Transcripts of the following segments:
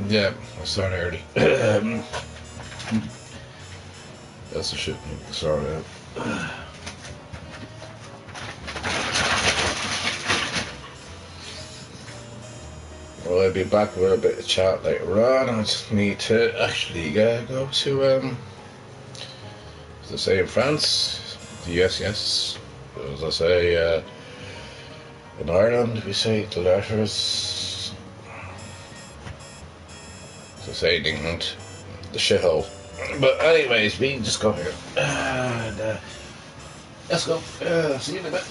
Yeah, I started early. That's the shit I started out. Well, I'll be back with a bit of chat later on. I just need to actually go to, as I say in France, the US, yes. As I say in Ireland, we say the letters. As I say in England, the shithole. But anyways, we can just go here. And, let's go. See you in a bit.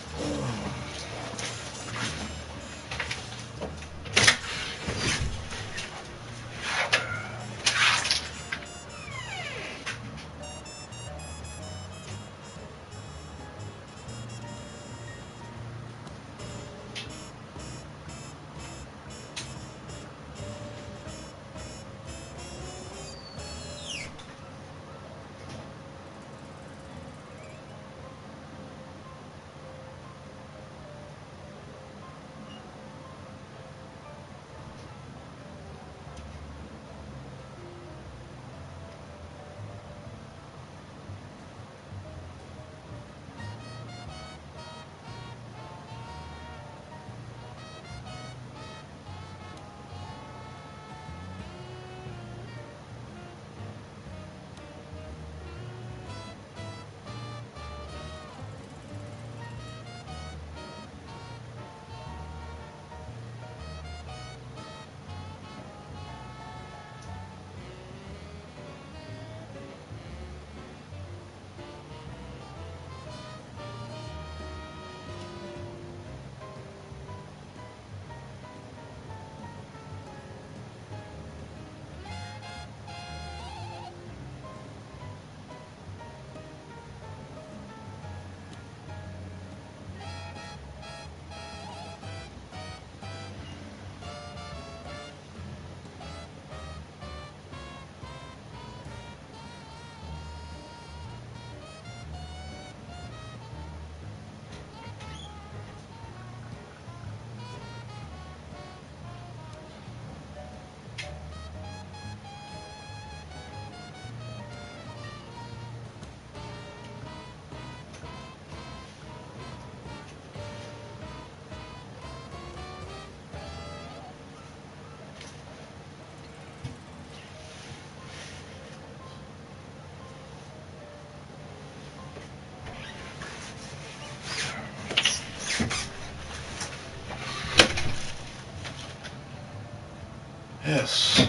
Yes.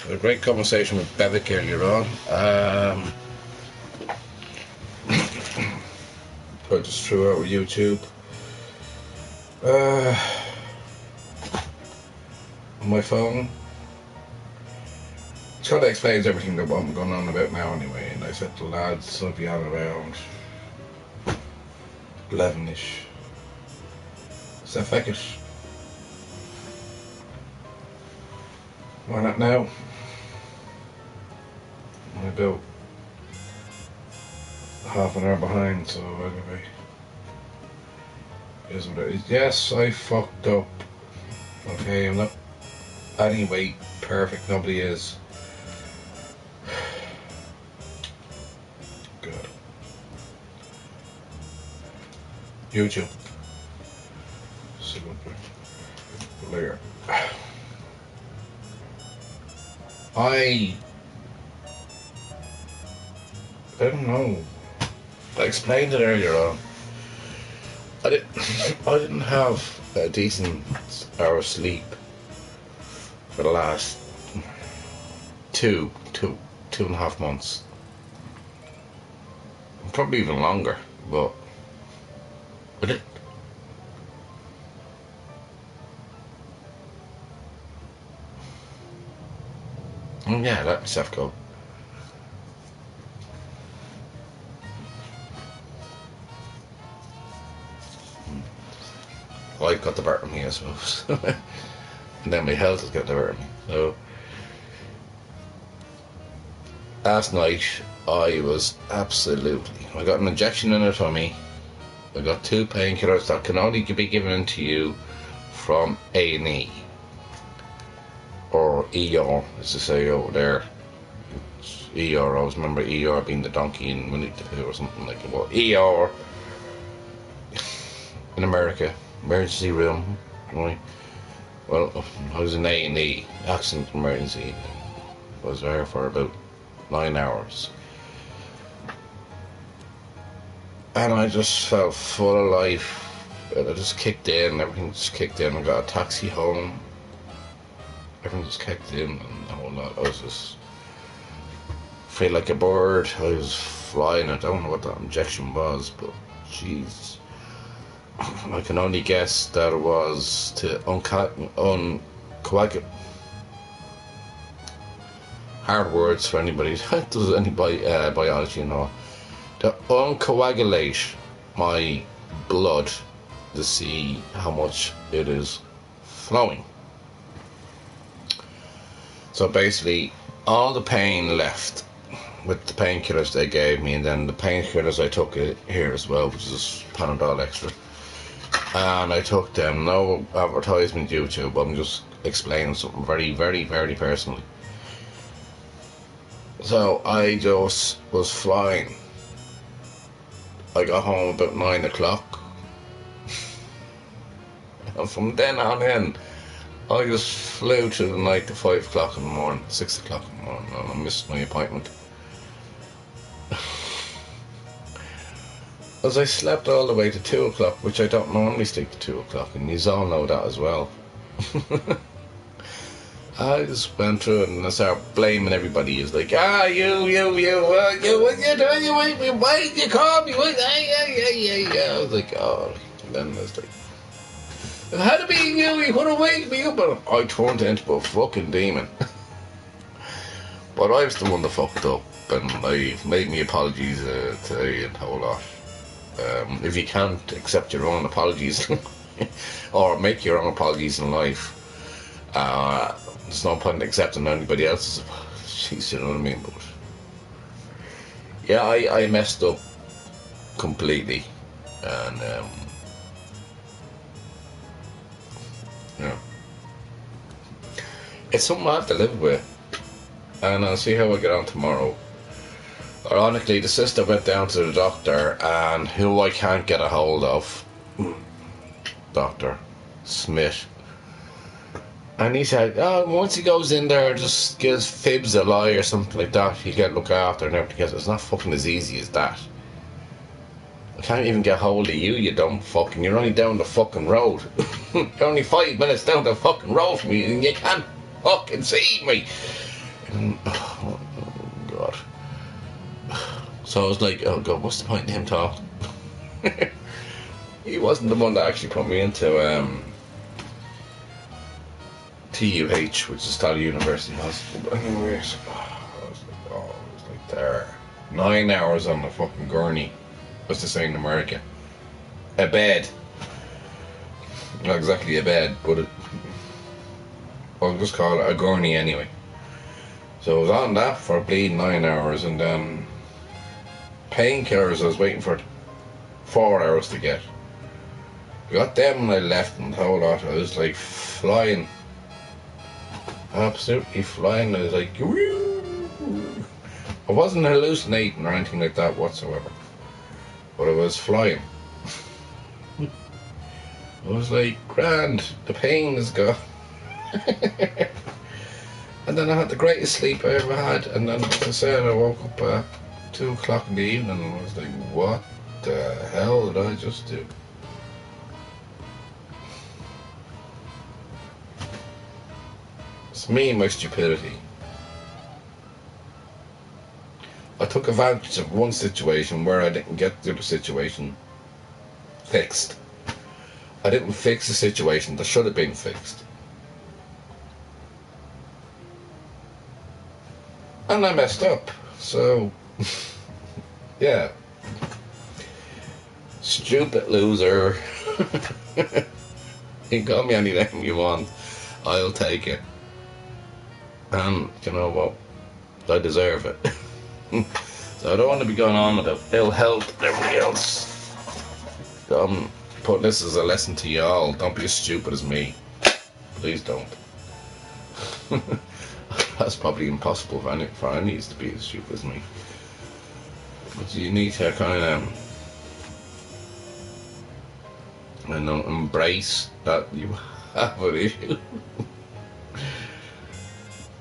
A great conversation with Bevic earlier on. I just threw out with YouTube. On my phone. It kind of explains everything that I'm going on about now anyway. And I said to the lads, I'll be on around 11ish. So fuck it. Why not now? I'm about half an hour behind, so anyway. Here's what it is. Yes, I fucked up. Okay, I'm not anyway perfect, nobody is. Good. YouTube. Later. I don't know. I explained it earlier on. I didn't have a decent hour of sleep for the last two and a half months. Probably even longer, but I did. Yeah, let myself go. Life got the better of me, I suppose. And then my health has got the better of me. So last night I got an injection in my tummy I got 2 painkillers that can only be given to you from A&E. Or ER, as they say over there. It's ER, I always remember ER being the donkey in Winnie the Pooh or something like that. Well, ER in America, emergency room, right? Well, I was in A&E, accident emergency. I was there for about 9 hours. And I just felt full of life. And I just kicked in, everything just kicked in. I got a taxi home. Everything just kicked in and the whole lot. I was just feel like a bird. I was flying. I don't know what that injection was, but jeez. I can only guess that it was to uncoagulate. Hard words for anybody. Does any biology and all? To uncoagulate my blood to see how much it is flowing. So basically, all the pain left with the painkillers they gave me, and then the painkillers I took here as well, which is Panadol Extra. And I took them, no advertisement YouTube, but I'm just explaining something very, very, very personally. So I just was flying. I got home about 9 o'clock. And from then on in, I just flew to the night to 5 o'clock in the morning, 6 o'clock in the morning, and I missed my appointment. As I slept all the way to 2 o'clock, which I don't normally sleep to 2 o'clock, and you all know that as well. I just went through it and I started blaming everybody. It's like, you, what you doing? You wait me, wait, you call me, wait, yeah. I was like, oh, and then I was like, it had to be you could have waked me up, and I turned into a fucking demon. But I was the one that fucked up, and I made me apologies today and a whole lot. If you can't accept your own apologies, or make your own apologies in life, there's no point in accepting anybody else's apologies, you know what I mean? But yeah, I messed up completely, and yeah, it's something I have to live with, and I'll see how I get on tomorrow. Ironically, the sister went down to the doctor, and who I can't get a hold of, Dr. Smith, and he said, oh, once he goes in there, just gives fibs a lie or something like that, he'll get looked after and everything else. It's not fucking as easy as that. I can't even get hold of you, you dumb fucking. You're only down the fucking road. You're only 5 minutes down the fucking road from me, and you can't fucking see me. And, oh God. So I was like, oh God, what's the point in him talking? He wasn't the one that actually put me into TUH, which is Tala University Hospital. But anyways, I was like there. 9 hours on the fucking gurney. What's the saying in America? A bed. Not exactly a bed, but I'll just call it a gurney anyway. So I was on that for bleeding 9 hours, and then painkillers I was waiting for 4 hours to get. I got them and I left, and the whole lot. I was like flying. Absolutely flying. I was like, woo! I wasn't hallucinating or anything like that whatsoever. But I was flying. I was like, grand, the pain is gone. And then I had the greatest sleep I ever had, and then as I said, I woke up at 2 o'clock in the evening and I was like, what the hell did I just do? It's me and my stupidity. I took advantage of one situation where I didn't get the other situation fixed. I didn't fix the situation that should have been fixed. And I messed up. So, yeah. Stupid loser. You can call me any name you want. I'll take it. And you know what? I deserve it. So I don't want to be going on about ill health and everything else. I'm putting this as a lesson to y'all. Don't be as stupid as me. Please don't. That's probably impossible for any to be as stupid as me. But you need to kind of, embrace that you have an issue.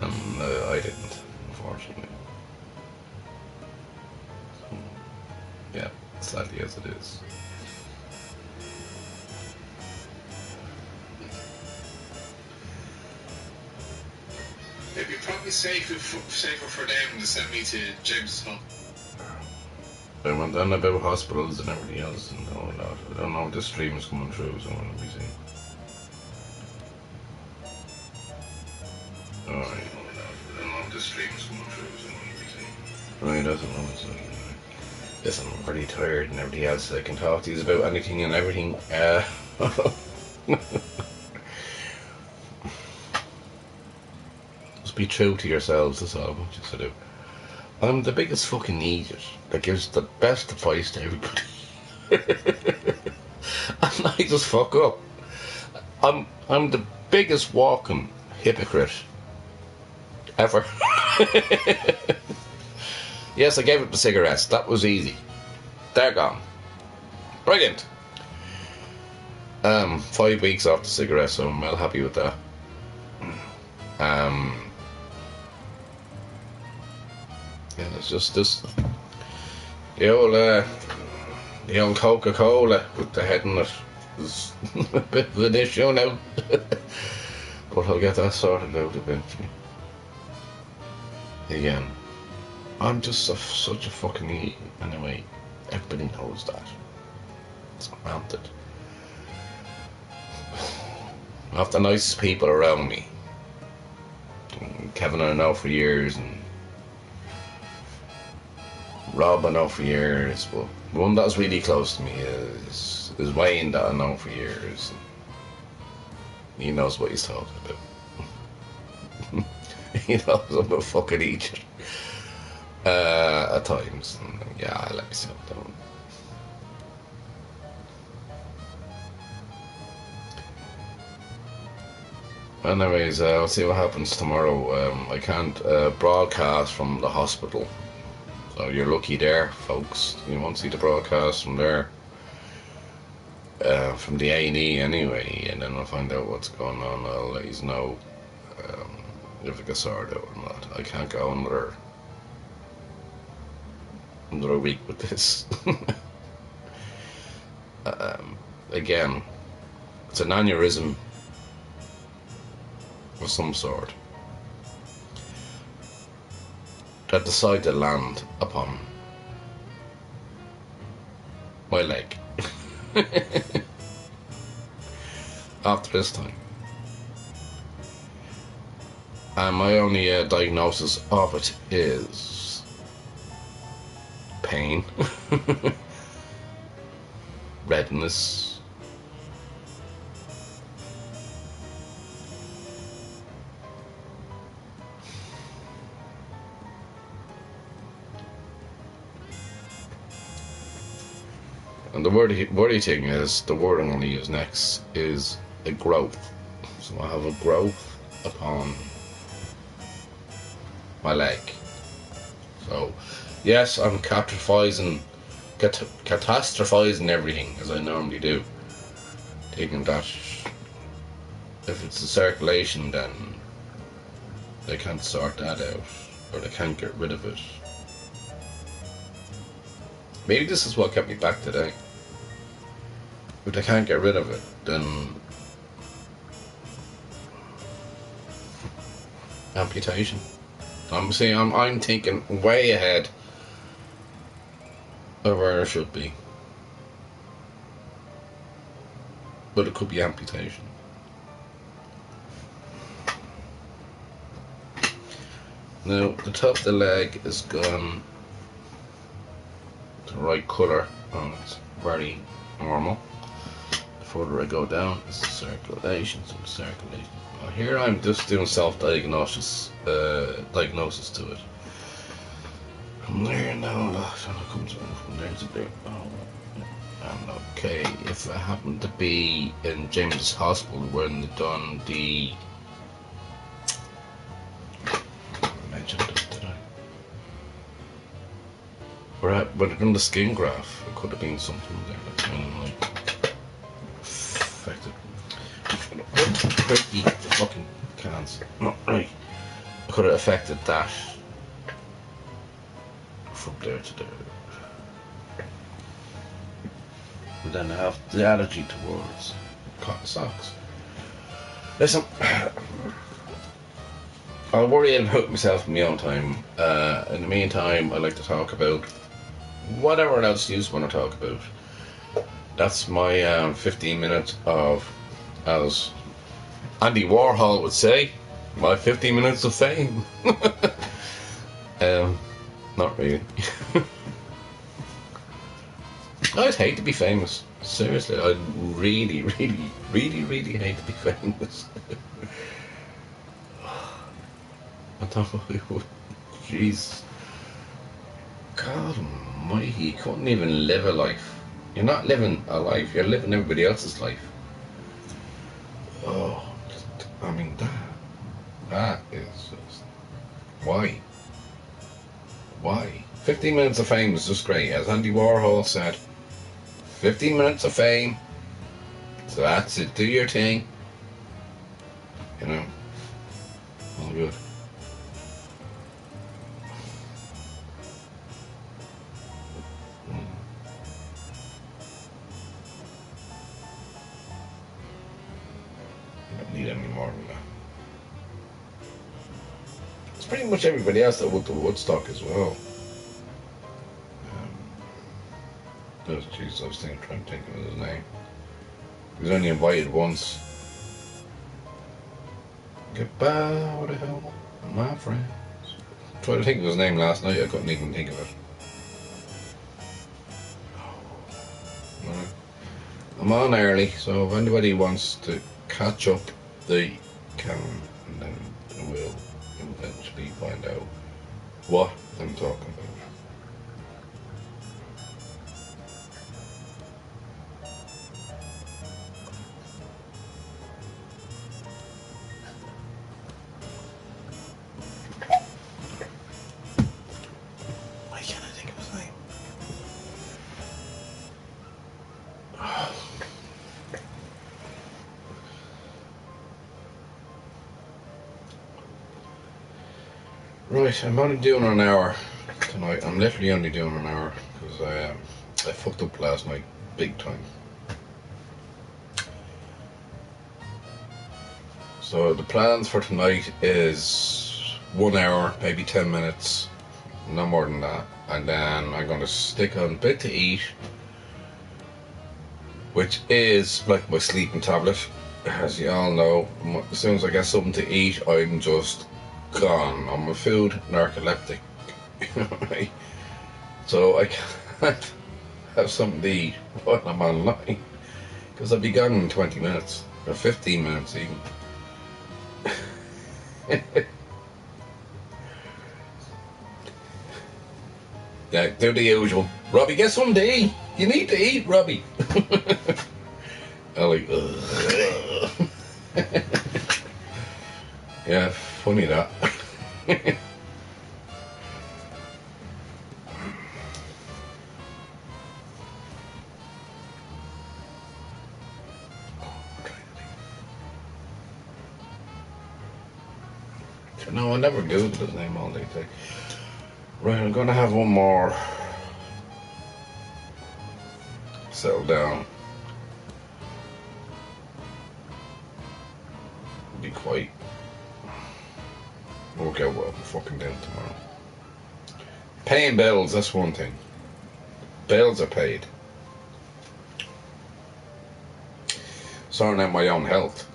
And I didn't, unfortunately. So, yeah, sadly as it is. It'd be probably safer for them to send me to James Hub. I went on about hospitals and everything else and all that. I don't know if this stream is coming through, so let me see. Alright. I don't know if this stream is coming through, so let me see. Right, that's another thing. Listen, I'm pretty tired and everything else. I can talk to you about anything and everything. Just be true to yourselves, that's all I want you to do. I'm the biggest fucking idiot that gives the best advice to everybody. And I just fuck up. I'm the biggest walking hypocrite ever. Yes, I gave up the cigarettes. That was easy. They're gone. Brilliant. 5 weeks off the cigarettes, so I'm well happy with that. Yeah, it's just this. The old Coca-Cola with the head in it is a bit of an issue now. But I'll get that sorted out eventually. Again, I'm just such a fucking idiot. Anyway, everybody knows that. It's granted. I have the nicest people around me. Kevin I know for years, and Rob I know for years, but the one that's really close to me is Wayne that I know for years. He knows what he's talking about. He knows I'm a fucking idiot. At times. And yeah, I let myself down. Anyways, I'll see what happens tomorrow. I can't broadcast from the hospital. So you're lucky there, folks. You won't see the broadcast from there. From the A&E anyway, and then I'll find out what's going on. I'll let you know if it gets sorted out or not. I can't go another week with this. Again, it's an aneurysm of some sort that decided to land upon my leg. After this time, and my only diagnosis of it is pain, redness, and the wordy thing is, the word I'm going to use next is a growth. So I have a growth upon my leg. So yes, I'm catastrophizing everything as I normally do, thinking that if it's the circulation, then they can't sort that out, or they can't get rid of it. Maybe this is what kept me back today. If they can't get rid of it, then amputation. I'm thinking way ahead of where I should be. But it could be amputation. Now, the top of the leg is gone the right colour, and it's very normal. The further I go down, it's the circulation, so the circulation. Well, here I'm just doing self-diagnosis, diagnosis to it. From there now, that comes from there to there. Oh, and okay if I happened to be in James's hospital when they done the. I mentioned it, did I? When they done the skin graft, it could have been something there that kind of like affected. Eat the fucking cans. Not right. It could have affected that from there to there. And then I have the allergy towards cotton socks. Listen, I'll worry about myself in my own time. In the meantime, I like to talk about whatever else you want to talk about. That's my 15 minutes of, as Andy Warhol would say, my 15 minutes of fame. Not really. I'd hate to be famous. Seriously, I'd really, really, really, really hate to be famous. I thought I would. Jeez. God almighty, you couldn't even live a life. You're not living a life, you're living everybody else's life. Oh, I mean, that is just... Why? Why? 15 minutes of fame is just great. As Andy Warhol said, 15 minutes of fame. So that's it. Do your thing. You know. All good. You don't need any more than that. It's pretty much everybody else that went to Woodstock as well. Jesus, I was trying to think of his name. He was only invited once. Goodbye, what the hell, my friends. Tried to think of his name last night, I couldn't even think of it. Well, I'm on early, so if anybody wants to catch up, they can, and then we'll eventually find out what I'm talking about. Right, I'm only doing an hour tonight. I'm literally only doing an hour because I fucked up last night big time. So the plans for tonight is 1 hour, maybe 10 minutes, no more than that, and then I'm going to stick on a bit to eat, which is like my sleeping tablet. As you all know, as soon as I get something to eat, I'm just gone. I'm a food narcoleptic. Right? So I can't have something to eat while I'm online because I'll be gone in 20 minutes or 15 minutes even. Yeah, do the usual. Robbie, get something to eat. You need to eat, Robbie. I'm like, ugh. Yeah, funny that. No, I never Googled his name all day. Right, I'm gonna have one more. Settle down. Be quiet. Work out what I'm fucking doing tomorrow. Paying bills, that's one thing. Bills are paid. Sorting out my own health.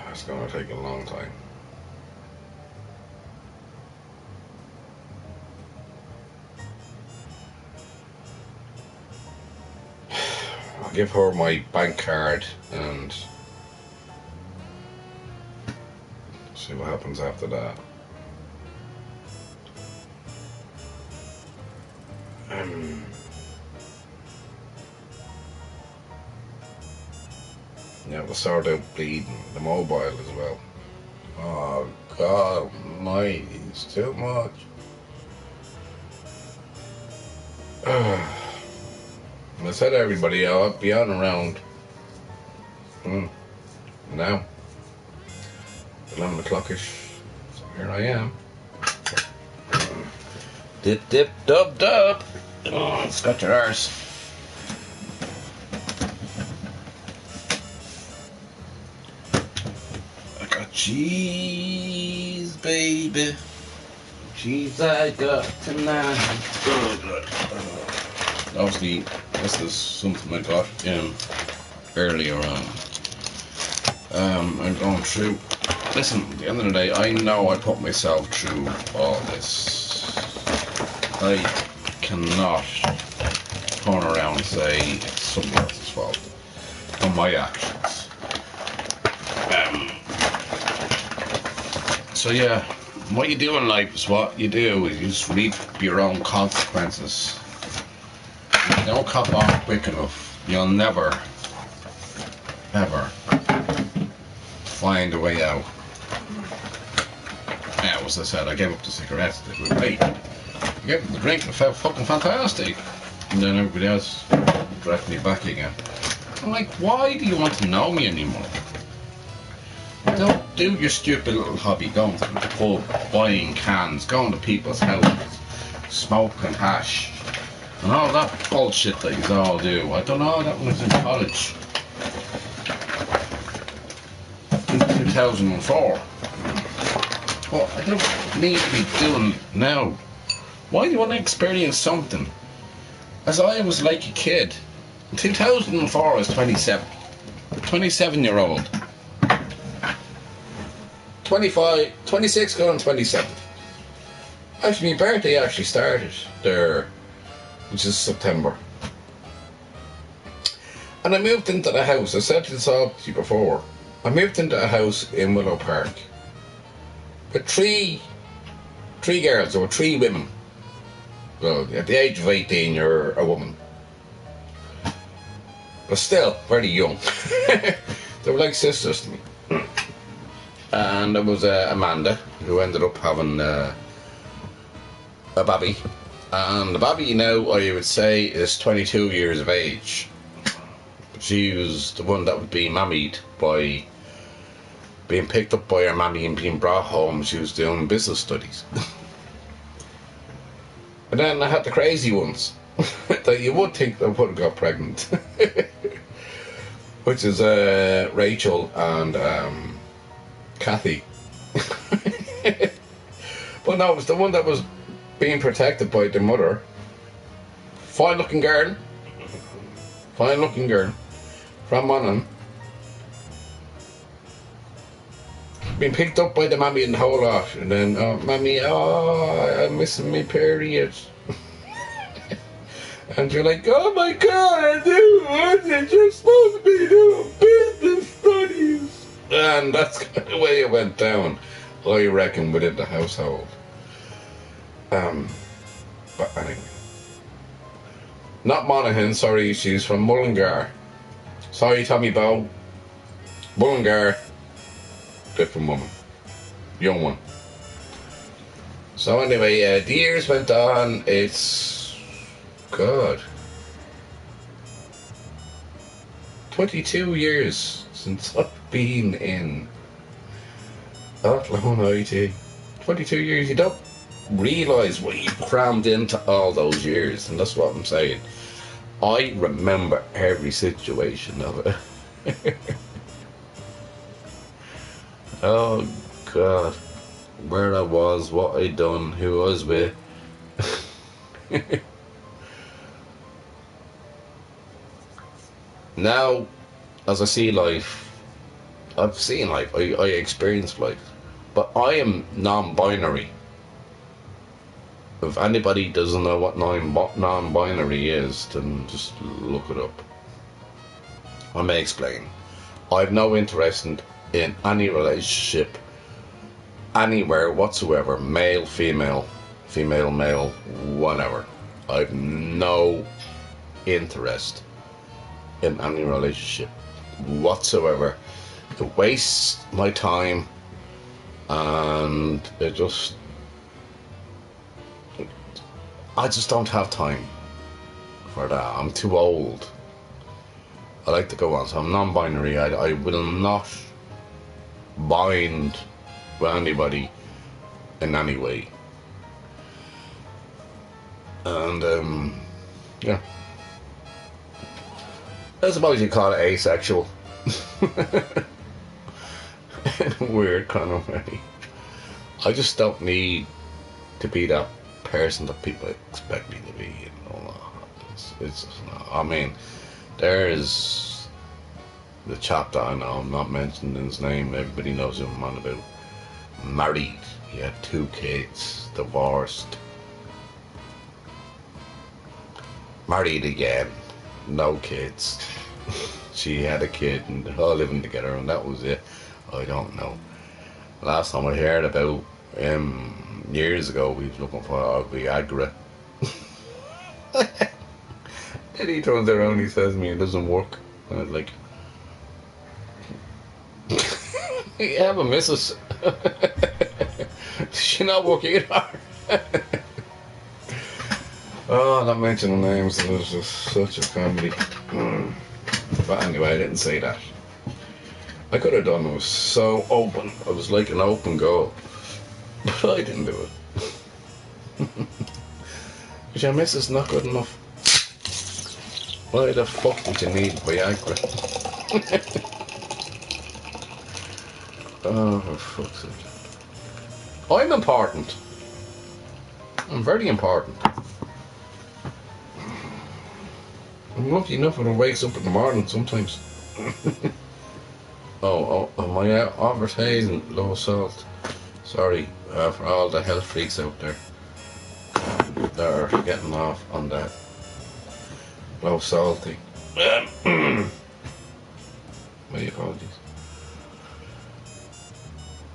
It's gonna take a long time. I'll give her my bank card and see what happens after that. Yeah, we'll start out bleeding the mobile as well. Oh God Almighty, it's too much. I said to everybody, I'll be on around now 11 o'clockish. So here I am. Dip dip dub dub. Oh, it's got your arse. I got cheese, baby. Cheese I got tonight. Oh, good. Obviously, this is something I got in earlier on. I'm going through. Listen, at the end of the day, I know I put myself through all this. I cannot turn around and say it's somebody else's fault on my actions. So yeah, what you do in life is what you do. You just reap your own consequences. If you don't cop off quick enough, you'll never, ever find a way out. Yeah, as I said, I gave up the cigarettes. It was great. I gave up the drink. It felt fucking fantastic. And then everybody else dragged me back again. I'm like, why do you want to know me anymore? Don't do your stupid little hobby, going to the pub, buying cans, going to people's houses, smoking hash, and all that bullshit that you all do. I don't know that when I was in college. In 2004. Well, I don't need to be doing it now. Why do you want to experience something? As I was like a kid. In 2004 I was 27. 27-year-old. 25, 26 going on 27. Actually, my birthday actually started there, which is September. And I moved into the house. I said this all to you before. I moved into a house in Willow Park with three girls, or 3 women. Well, at the age of 18, you're a woman. But still, very young. They were like sisters to me. And there was Amanda, who ended up having a baby. And the baby now, I would say, is 22 years of age. She was the one that would be mammied by being picked up by her mammy and being brought home. She was doing business studies. And then I had the crazy ones that you would think that would have got pregnant. Which is Rachel and Kathy. But no, it was the one that was being protected by the mother. Fine looking girl. From Monaghan. Being picked up by the mammy and the whole lot. And then, oh, mammy, I'm missing my period. And you're like, oh my God, you're supposed to be doing business studies. And that's kind of the way it went down, I reckon, within the household. But anyway. Not Monaghan, sorry, she's from Mullingar. Sorry, Tommy Bow. Mullingar, different woman. Young one. So anyway, the years went on, it's... God. 22 years since I've been in Athlone IT. 22 years, you don't realise what you've crammed into all those years, and that's what I'm saying. I remember every situation of it. Oh God, where I was, what I done, who I was with. Now, as I see life, I've seen life, I experienced life, but I am non-binary. If anybody doesn't know what non-binary is, then just look it up. I may explain. I have no interest in any relationship, anywhere whatsoever, male, female, male, whatever. I have no interest in any relationship. whatsoever. It wastes my time, and I just don't have time for that. I'm too old. I like to go on, so I'm non-binary. I will not bind with anybody in any way. And yeah, I suppose you call it asexual. In a weird kind of way. I just don't need to be that person that people expect me to be. You know, it's just not. I mean, there's the chap that I know, I'm not mentioning his name, everybody knows who I'm on about. Married, he had 2 kids, divorced, married again, no kids. She had a kid and they're all living together, and that was it. I don't know. Last time I heard about him, years ago, he was looking for Viagra. And he turns around, he says to me, it doesn't work. And I was like, you have a missus. She not work either. Oh, not mentioning names, it was just such a comedy. But anyway, I didn't say that. I could have done it. Was so open. I was like an open goal. But I didn't do it. But your missus not good enough. Why the fuck would you need Viagra? Oh, for fuck's sake. I'm important. I'm very important. I'm lucky enough when I wakes up in the morning sometimes. Am I advertising low salt? Sorry for all the health freaks out there that are getting off on that low salt thing. My apologies.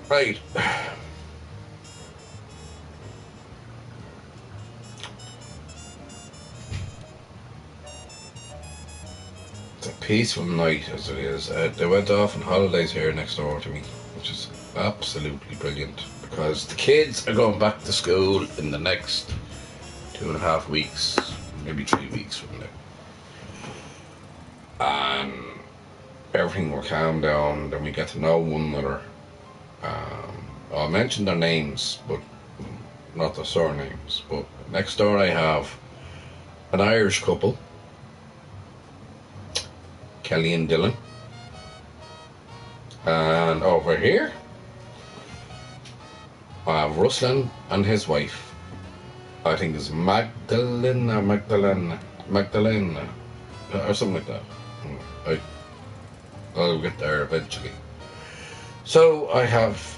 Right. It's a peaceful night as it is. They went off on holidays here next door to me, which is absolutely brilliant, because the kids are going back to school in the next 2.5 weeks, maybe 3 weeks from now. And everything will calm down, then we get to know one another. I'll mention their names, but not their surnames. But next door I have an Irish couple, Kelly and Dylan. And over here I have Ruslan and his wife. I think it's Magdalena, or something like that. I'll get there eventually. So I have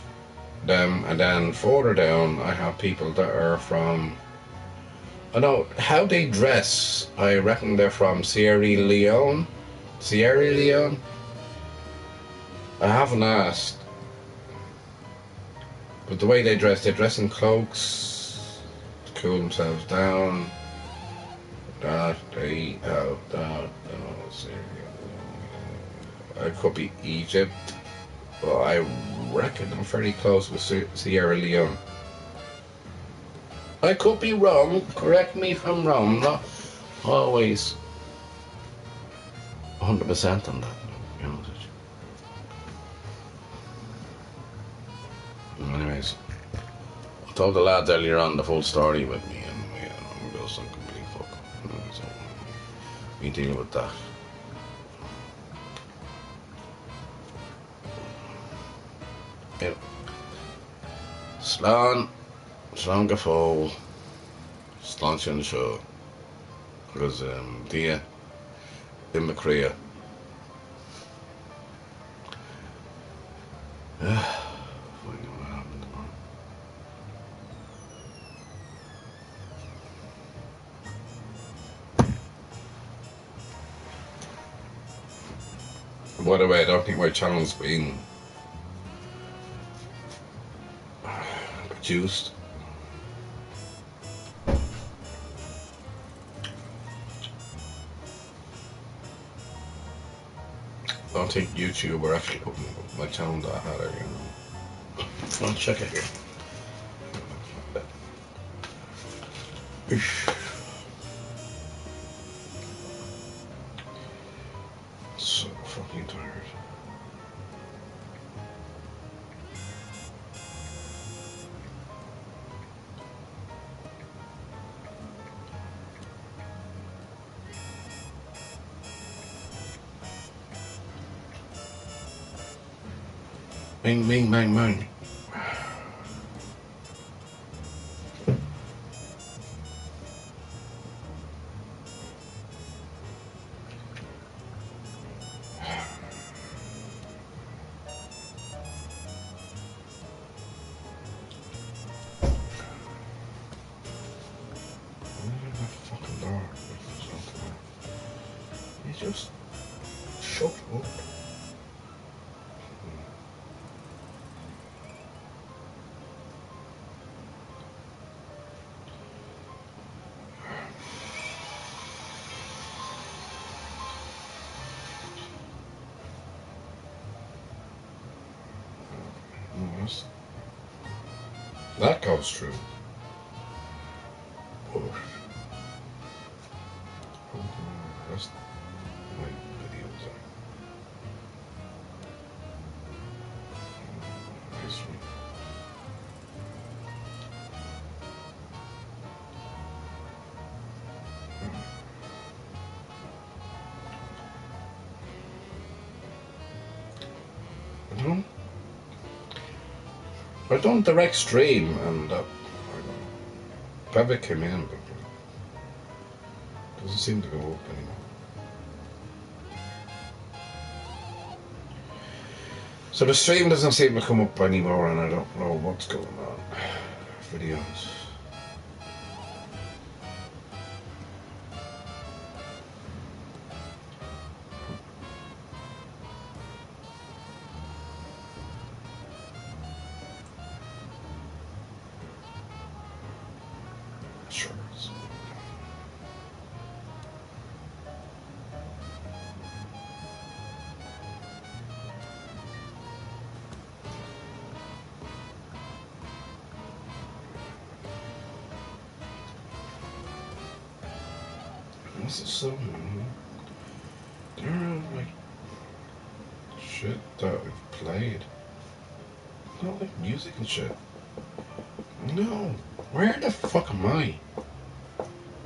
them, and then further down I have people that are from, I know how they dress, I reckon they're from Sierra Leone. I haven't asked, but the way they dress in cloaks to cool themselves down. That they have that, it could be Egypt, but I reckon I'm fairly close with Sierra Leone. I could be wrong, correct me if I'm wrong, not always 100% on that, to be honest with you. Anyways, I told the lads earlier on the full story with me, and I'm just a complete fuck. So we deal with that. Yeah. Slán go fóill, slán sin seo, agus dia in the crea. By the way, I don't think my channel's been produced. don't think YouTube are actually putting my channel that higher, you know. I'll check it here. So fucking tired. Bing, bing, bang, bang. Just shut up. That goes through. But that's my videos. History. No. I done direct stream and Bebek came in, but it doesn't seem to go up anymore. So the stream doesn't seem to come up anymore, and I don't know what's going on. Videos. Shorts. This is so there are like shit that I've played. Not like music and shit. No. Where the fuck am I?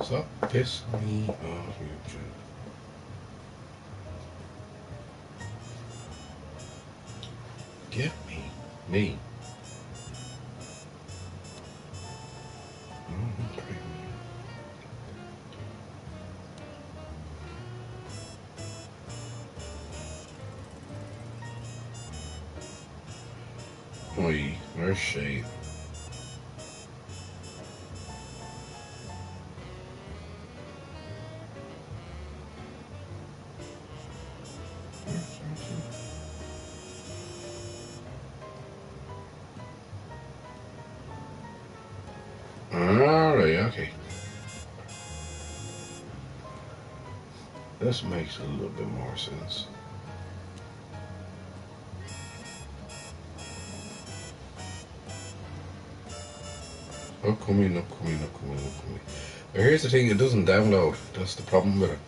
Stop pissing me off, YouTube. Get me. Me. Oi, there's shade. Alright, okay. This makes a little bit more sense. Upcoming. But here's the thing, it doesn't download. That's the problem with it.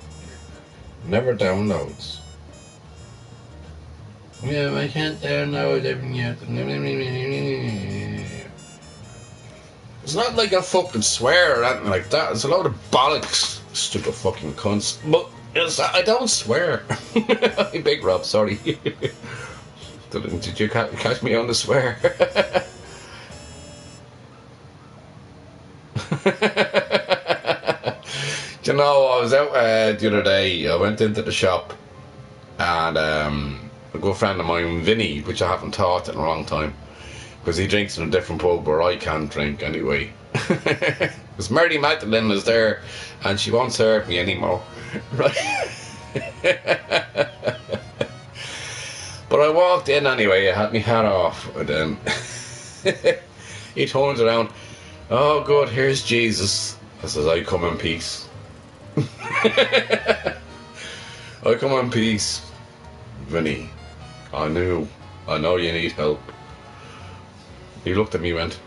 Never downloads. Yeah, I can't download everything yet. It's not like I fucking swear or anything like that. It's a load of bollocks, stupid fucking cunts. But I don't swear. Big Rob, sorry. Did you catch me on the swear? You know, I was out the other day. I went into the shop and a good friend of mine, Vinny, which I haven't taught in a long time, because he drinks in a different pub where I can't drink anyway. Because Mary Magdalene is there and she won't serve me anymore. Right? But I walked in anyway, I had my hat off, and then he turns around. Oh good, here's Jesus. I says, I come in peace. I come in peace. Vinny, I know you need help. He looked at me and went,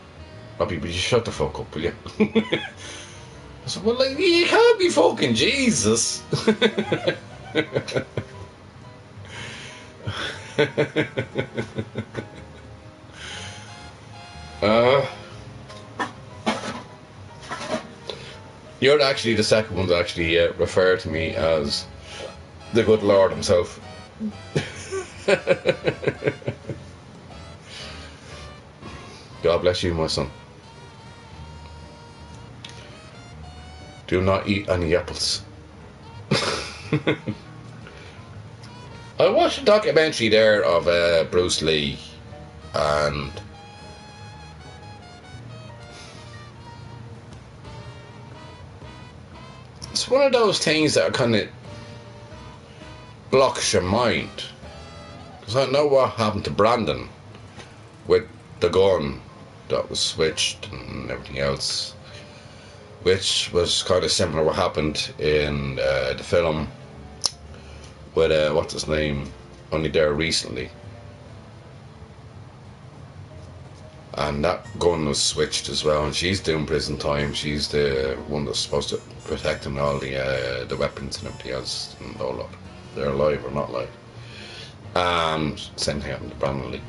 Robbie, will you shut the fuck up, will you? I said, well, like, you can't be fucking Jesus. You're actually the second one to actually refer to me as the good Lord himself. God bless you, my son. Do not eat any apples. I watched a documentary there of Bruce Lee, and it's one of those things that kind of blocks your mind. Because I know what happened to Brandon with the gun that was switched and everything else, which was kind of similar to what happened in the film with what's his name, only there recently. And that gun was switched as well, and she's doing prison time. She's the one that's supposed to protect him, all the weapons and everything else, and all that. They're alive or not alive. Same thing happened to Brandon Lee.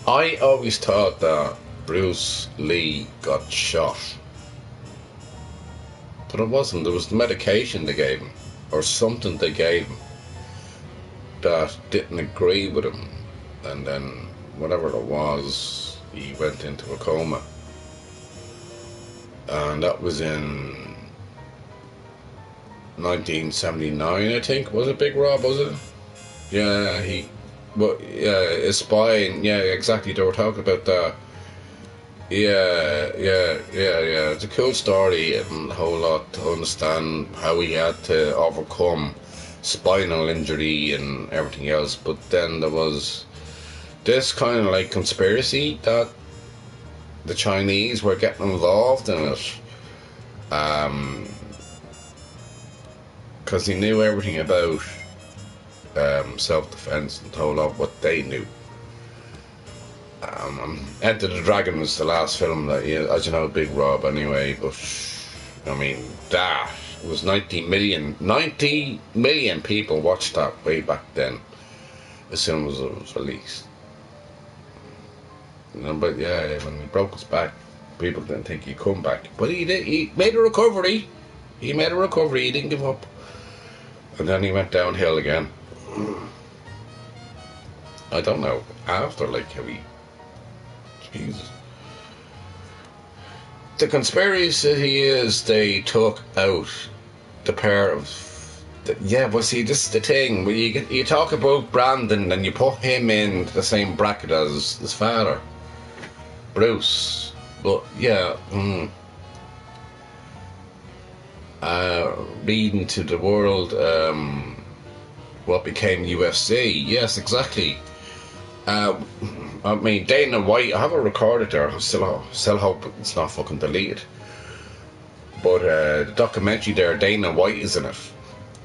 I always thought that Bruce Lee got shot, but it wasn't. There was the medication they gave him, or something they gave him, that didn't agree with him, and then whatever it was, he went into a coma. And that was in 1979, I think. Was it Big Rob, was it? Yeah, his spine, yeah, exactly, they were talking about that. Yeah. It's a cool story and a whole lot to understand how he had to overcome spinal injury and everything else. But then there was this kind of like conspiracy that the Chinese were getting involved in it. Because he knew everything about self-defense and told off what they knew. Enter the Dragon was the last film that, as you know, Big Rob anyway, but I mean, that was 90 million people watched that way back then, as soon as it was released. But yeah, when he broke his back, people didn't think he'd come back, but he did. He made a recovery. He didn't give up, and then he went downhill again. I don't know after, like, how he, Jesus. The conspiracy is they took out the pair of but see, this is the thing, when you talk about Brandon and you put him in the same bracket as his father, Bruce. But yeah, leading to the world, what became UFC. Yes, exactly. I mean, Dana White, I have it recorded there. I still hope it's not fucking deleted. But the documentary there, Dana White is in it.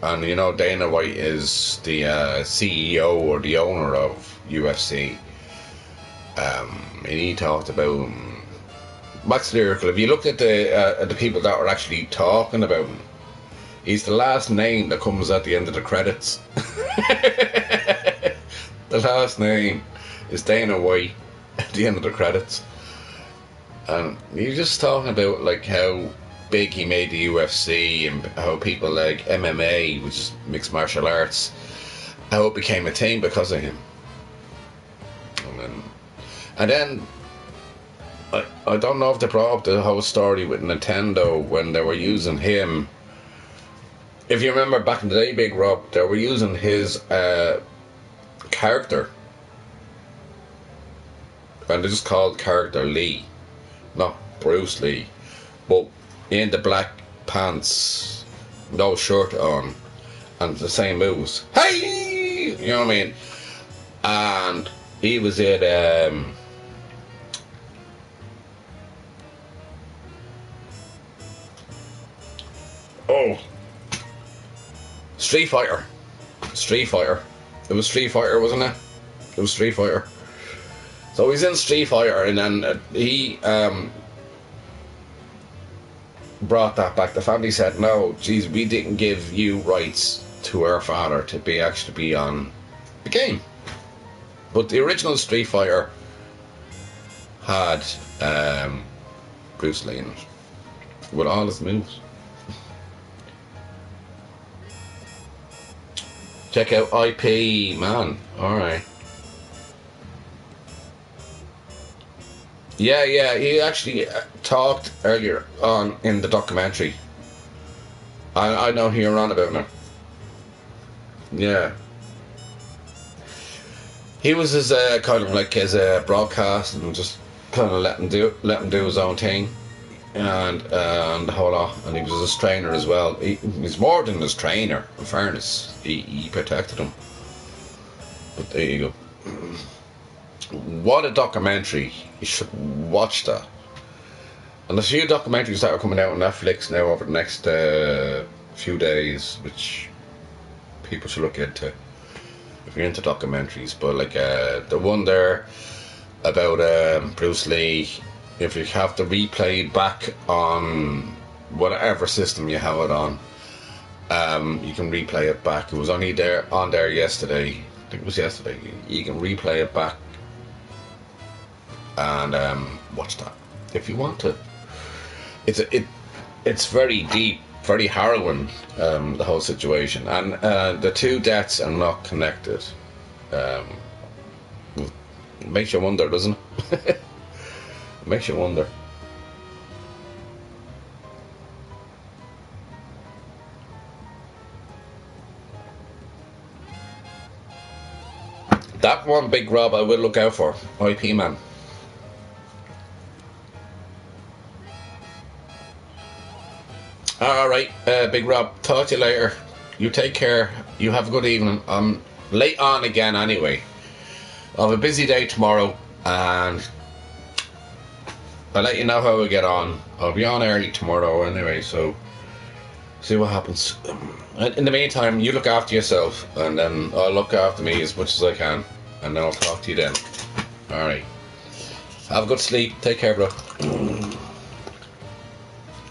And you know, Dana White is the CEO or the owner of UFC. And he talked about Max Lyrical. If you look at the people that are actually talking about him, he's the last name that comes at the end of the credits. The last name is Dana White at the end of the credits. And he's just talking about like how big he made the UFC and how people like MMA, which is mixed martial arts, how it became a thing because of him. And then I don't know if they brought up the whole story with Nintendo when they were using him. If you remember back in the day, Big Rob, they were using his character, and they just called character Lee, not Bruce Lee, but in the black pants, no shirt on, and the same moves. Hey, you know what I mean? And he was at Street Fighter. It was Street Fighter, wasn't it? It was Street Fighter. So he's in Street Fighter, and then he brought that back. The family said, "No, geez, we didn't give you rights to our father to actually be on the game." But the original Street Fighter had Bruce Lee in it with all his moves. Check out IP, man. Alright. Yeah, he actually talked earlier on in the documentary. I know who you're on about now. Yeah. He was his kind of like his broadcast and just kind of let him do his own thing. And the whole lot, and he was his trainer as well. He's more than his trainer, in fairness. He protected him. But there you go. What a documentary. You should watch that. And there's a few documentaries that are coming out on Netflix now over the next few days, which people should look into if you're into documentaries. But like the one there about Bruce Lee, if you have to replay back on whatever system you have it on, you can replay it back. It was only on there yesterday. I think it was yesterday. You can replay it back and watch that if you want to. It's very deep, very harrowing, the whole situation, and the two deaths are not connected. It makes you wonder, doesn't it? Makes you wonder. That one, Big Rob, I will look out for. IP man. Alright, Big Rob, talk to you later. You take care. You have a good evening. I'm late on again anyway. I have a busy day tomorrow, and I'll let you know how I get on. I'll be on early tomorrow anyway, so see what happens. In the meantime, you look after yourself, and then I'll look after me as much as I can, and then I'll talk to you then. Alright. Have a good sleep. Take care, bro.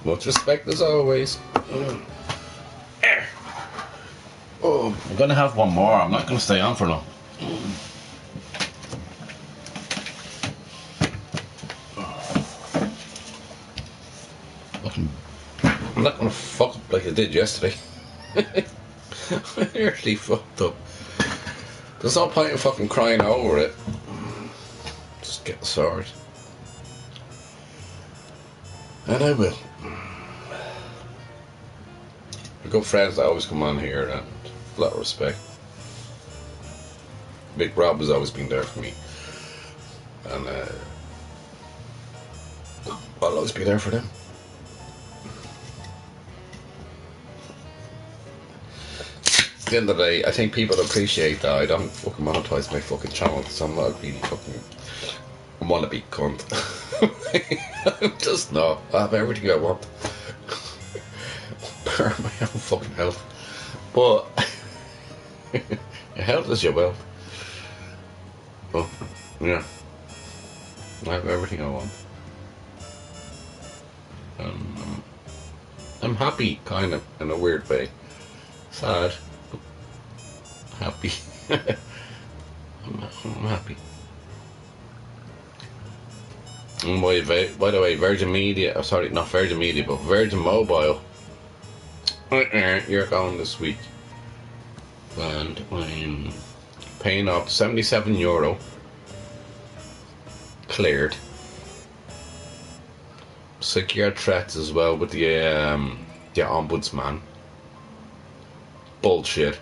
Much respect as always. Oh, I'm gonna have one more. I'm not gonna stay on for long. I'm not gonna fuck up like I did yesterday. I nearly fucked up. There's no point in fucking crying over it. Just get sorted. And I will. I've got friends that always come on here, and a lot of respect. Big Rob has always been there for me. And I'll always be there for them. At the end of the day, I think people appreciate that I don't fucking monetize my fucking channel, because I'm not really fucking a wannabe cunt. I'm just not. I have everything I want. Bar my own fucking health. But your health is your wealth. Well, yeah. I have everything I want. I'm happy, kind of, in a weird way. Sad, but happy. I'm happy. And by the way, Virgin Media, sorry, not Virgin Media, but Virgin Mobile, you're going this week. And I'm paying up €77 cleared. Secure threats as well with the ombudsman. Bullshit.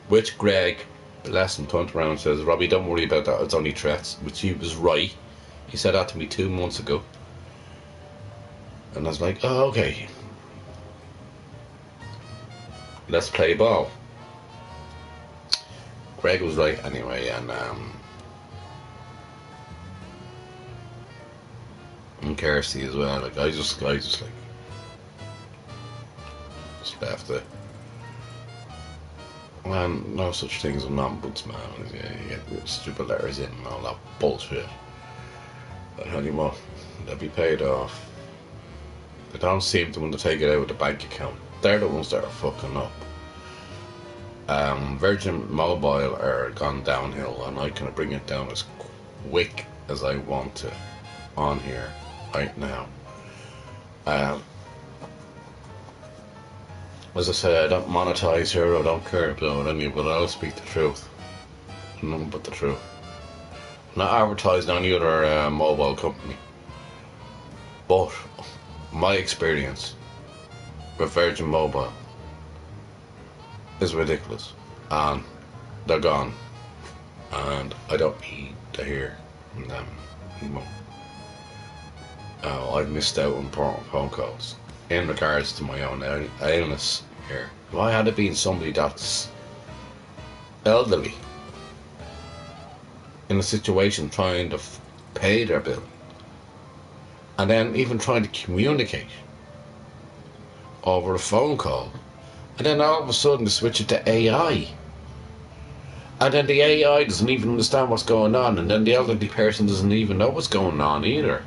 Which Greg, bless him, turned around and says, "Robbie, don't worry about that, it's only threats," which he was right. He said that to me 2 months ago. And I was like, oh, okay. Let's play ball. Greg was right anyway, and Kirsty as well. Like I just left it. Man, no such thing as an ombudsman. You get stupid letters in and all that bullshit. I tell you what, they'll be paid off. They don't seem to want to take it out of the bank account. They're the ones that are fucking up. Virgin Mobile are gone downhill, and I can bring it down as quick as I want to on here right now. As I said, I don't monetize here. I don't care about any, but I'll speak the truth. Nothing but the truth. Not advertising any other mobile company, but my experience with Virgin Mobile is ridiculous, and they're gone, and I don't need to hear from them anymore. I've missed out on important phone calls in regards to my own illness here. If I had been somebody that's elderly in a situation trying to pay their bill, and then even trying to communicate over a phone call, and then all of a sudden they switch it to AI, and then the AI doesn't even understand what's going on, and then the elderly person doesn't even know what's going on either,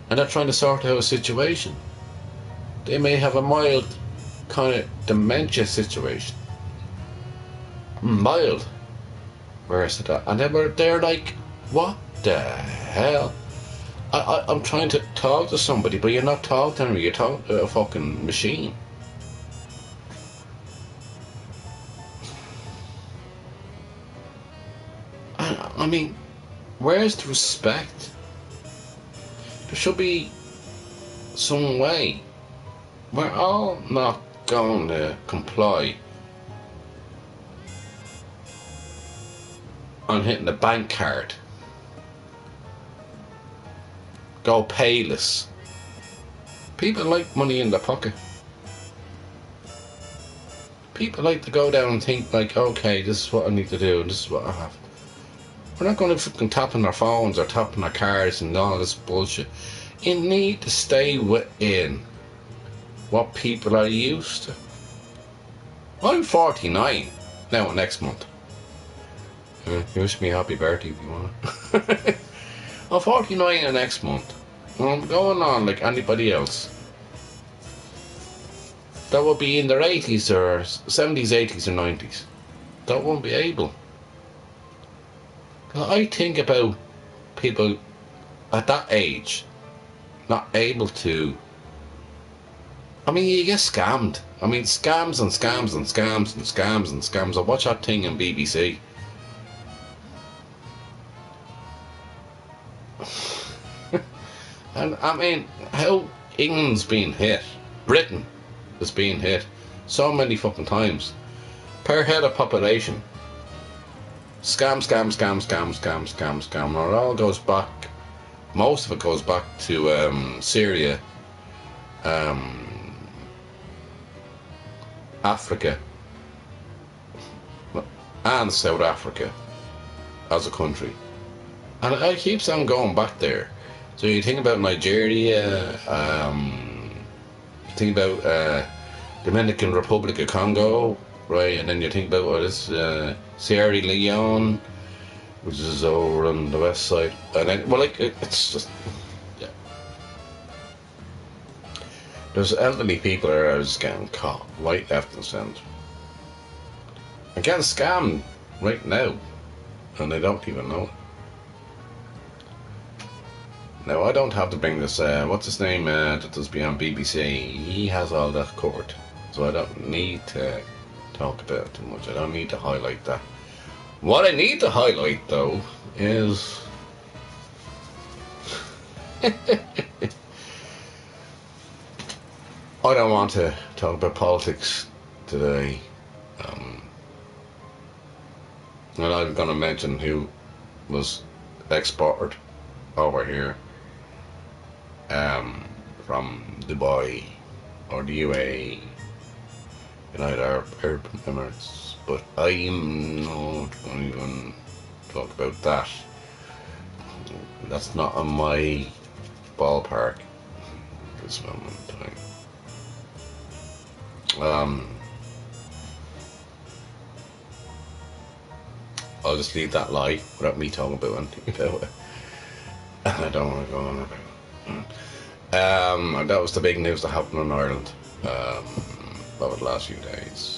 and they're trying to sort out a situation. They may have a mild kind of dementia situation, mild, whereas that, and then they're like, what the hell? I'm trying to talk to somebody, but you're not talking to me, you're talking to a fucking machine. I mean, where's the respect? There should be some way. We're all not going to comply on hitting the bank card. Go payless. People like money in their pocket. People like to go down and think like, okay, this is what I need to do, and this is what I have. We're not going to fucking tap on our phones or tap on our cards and all this bullshit. You need to stay within what people are used to. I'm 49 now next month. You wish me happy birthday if you want. I'm 49 the next month. I'm going on like anybody else that will be in their 80s or 70s, 80s or 90s. That won't be able. I think about people at that age not able to. I mean, you get scammed. I mean, scams and scams and scams and scams and scams. I watch that thing on BBC. And I mean, how England's been hit, Britain is being hit so many fucking times per head of population. Scam, scam, scam, scam, scam, scam, scam. And it all goes back, most of it goes back to Syria, Africa, and South Africa as a country. And it keeps on going back there. So you think about Nigeria, you think about Dominican Republic of Congo, right? And then you think about what is Sierra Leone, which is over on the west side. And then, well, like it's just, yeah. There's elderly people that are just getting caught right, left, and centre. And getting scammed right now, and they don't even know it. Now, I don't have to bring this, what's his name, that does be on BBC, he has all that covered, so I don't need to talk about it too much, I don't need to highlight that. What I need to highlight, though, is I don't want to talk about politics today, and I'm going to mention who was exported over here from Dubai or the UAE, United Arab Emirates, but I'm not going to even talk about that. That's not on my ballpark at this moment in time. I'll just leave that lie without me talking about anything about it. And I don't want to go on about it. And that was the big news that happened in Ireland over the last few days.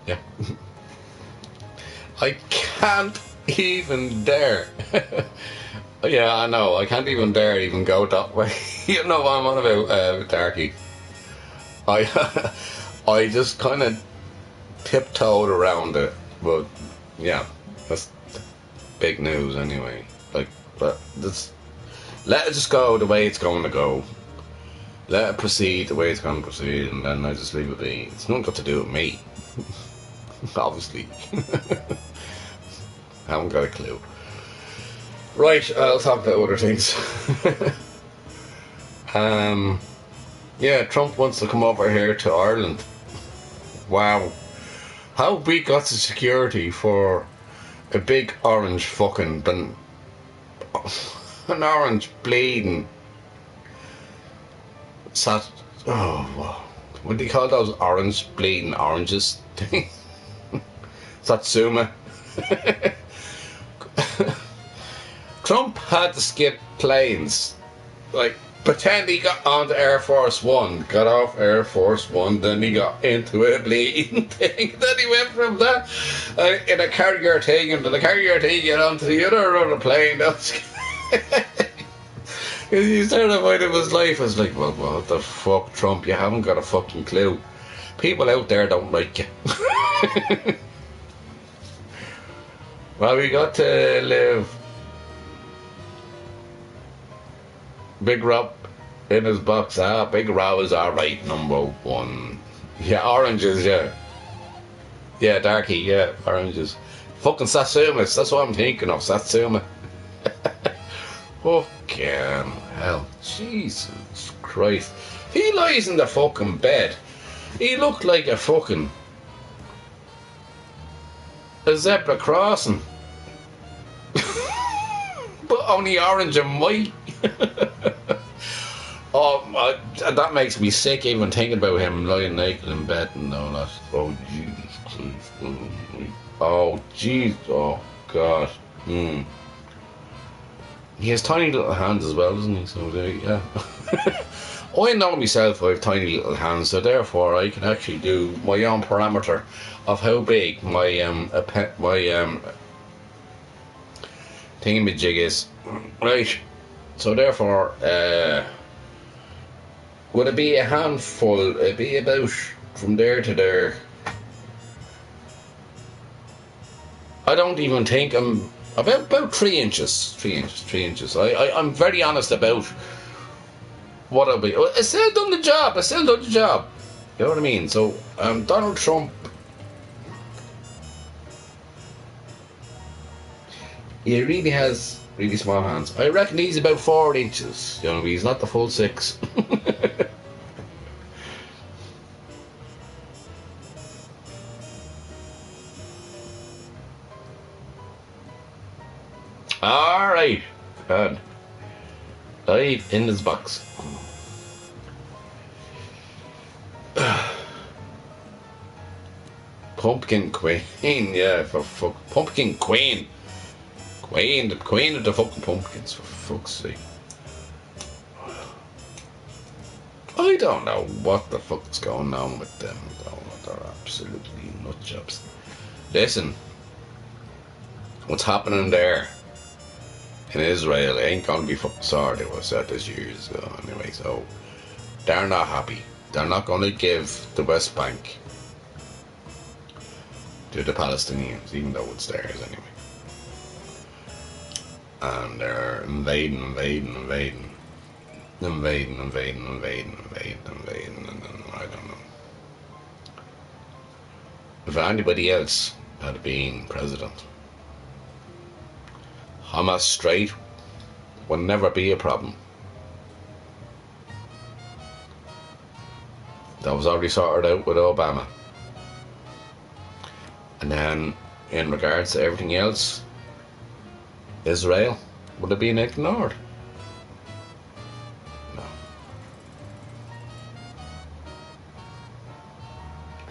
Yeah. I can't even dare. Yeah, I know. I can't even dare even go that way. You know what I'm on about, Darky. I just kind of tiptoed around it, but yeah, that's big news anyway. Like, but let it just go the way it's going to go. Let it proceed the way it's going to proceed, and then I just leave it be. It's not got to do with me, obviously. I haven't got a clue. Right, I'll talk about other things. Yeah, Trump wants to come over here to Ireland. Wow. How we got the security for a big orange fucking... an orange bleeding... Oh, wow. What do you call those orange bleeding oranges? Satsuma. Trump had to skip planes. Like, pretend he got onto Air Force One, got off Air Force One, then he got into a bleeding thing. Then he went from that in a carrier thing into the carrier thing, get onto the other plane. He started avoiding his life. I was like, well, what the fuck, Trump? You haven't got a fucking clue. People out there don't like you. Well, we got to live. Big Rob in his box. Big Rob is alright, number one. Yeah, oranges, yeah. Yeah, Darky, yeah, oranges. Fucking Satsumas, that's what I'm thinking of, Satsuma. Fucking hell. Jesus Christ. He lies in the fucking bed. He looked like a fucking... a zebra crossing. But only orange and white. Oh, that makes me sick even thinking about him lying naked in bed and all that. Oh, Jesus Christ. Oh, jeez. Oh, God. He has tiny little hands as well, doesn't he? So, yeah. I know myself, I have tiny little hands, so therefore I can actually do my own parameter of how big my thingamajig is. Right. So therefore, would it be a handful? It'd be about from there to there. I don't even think I'm about 3 inches. 3 inches. 3 inches. I'm very honest about what I'll be. I still done the job. You know what I mean? So Donald Trump. He really has really small hands. I reckon he's about 4 inches. You know, he's not the full 6. Alright. Good. Live in this box. Pumpkin Queen, yeah, for fuck. Pumpkin Queen. The queen of the fucking pumpkins, for fuck's sake. I don't know what the fuck's going on with them, though. They're absolutely nut jobs. Listen, what's happening there in Israel ain't gonna be fucking sorted. It was said this years ago, anyway, so they're not happy. They're not gonna give the West Bank to the Palestinians, even though it's theirs anyway. And they're invading, and I don't know. If anybody else had been president, Hamas straight would never be a problem. That was already sorted out with Obama. And then, in regards to everything else, Israel would have been ignored. No.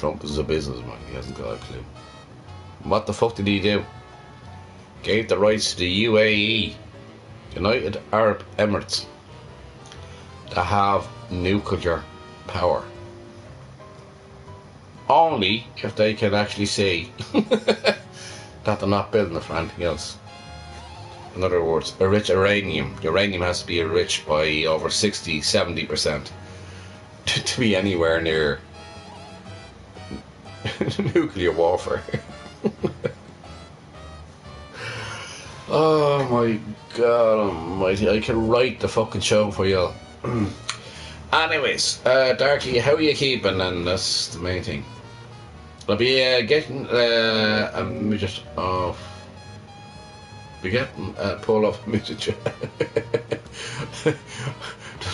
Trump is a businessman. He hasn't got a clue. What the fuck did he do? Gave the rights to the UAE, United Arab Emirates, to have nuclear power. Only if they can actually see that they're not building it for anything else. In other words, enrich uranium. Uranium has to be enriched by over 60-70% to be anywhere near nuclear warfare. Oh my God almighty, I can write the fucking show for you. Anyways, Darky, how are you keeping? And that's the main thing. I'll be getting, let me just off. Be getting pull off music.